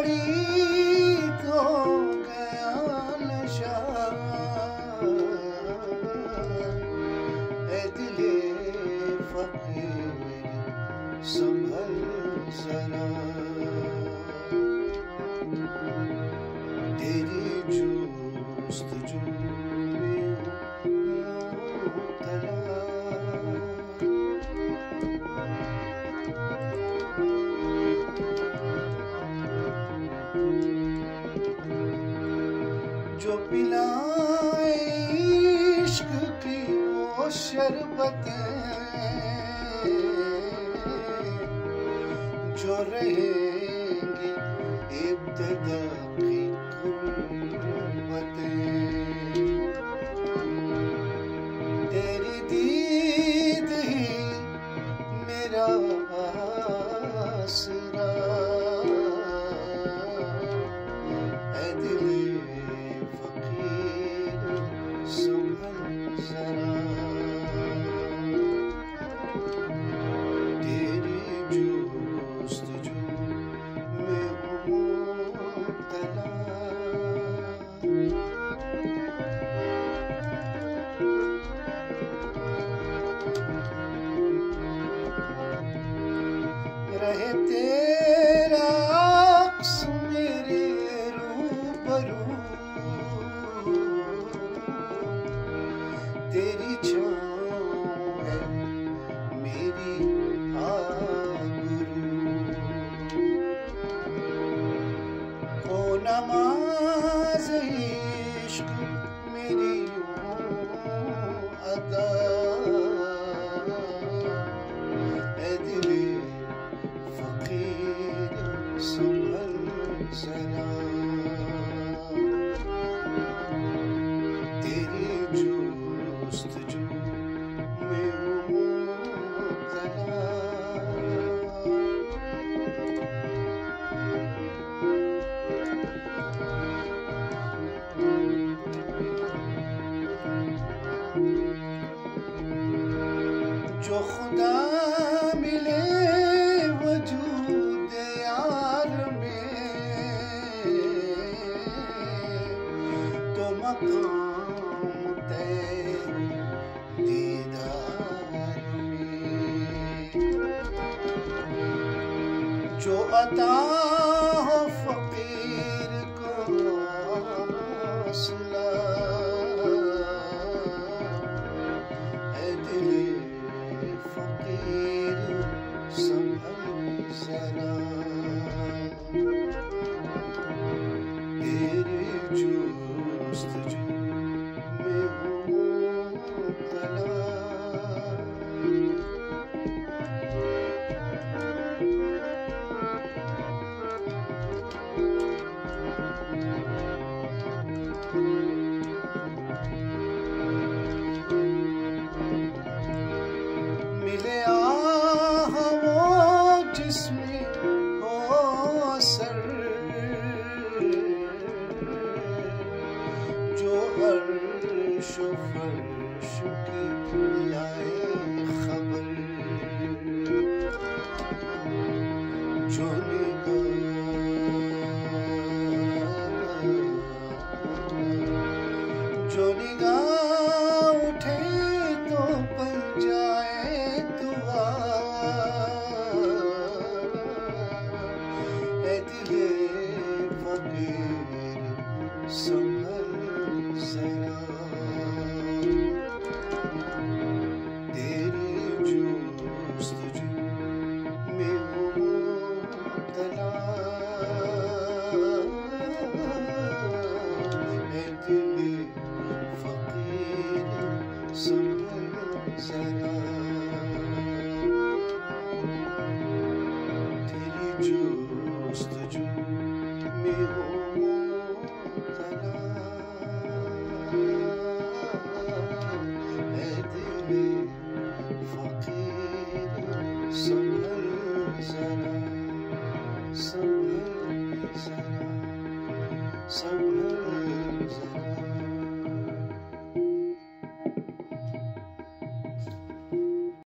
घड़ी तो गया नशा, ऐ दिले फकीर संभल जरा, तेरी जुस्तजू में मुब्तला। जो पिलाए इश्क की वो शरबतें, जो रहेंगी इब्तिदा की गुर्बतें, तेरी दीद ही मेरा आसरा, ऐ दिले फकीर संभल जरा, तेरी जुस्तजू में हूँ मुब्तला। रहे तेरा अक्स मेरे रूबरू, तेरी छाँव है मेरी आबरू, हो नमाज इश्क मेरी अदा, ऐ दिले फकीर संभल जरा, तेरी जुस्तजू में मुब्तला। जो खुदा मिले वजूद यार में, तो मकाम तय दीदार में, जो अता हो फकीर को हौसला, ऐ दिले फकीर संभल जरा, तेरी जुस्तजू में हूँ मुब्तला। मिले आह वो जिसमें हो असर, जो अर्श व फर्श की लाए खबर, जो निगाह उठे तो पल जाए दुआ, ऐ दिले फकीर संभल जरा, तेरी जुस्तजू में हूँ मुब्तला, ऐ दिले फकीर संभल जरा, तेरी जुस्तजू में हूँ मुब्तला, ऐ दिले फकीर संभल जरा, संभल जरा, संभल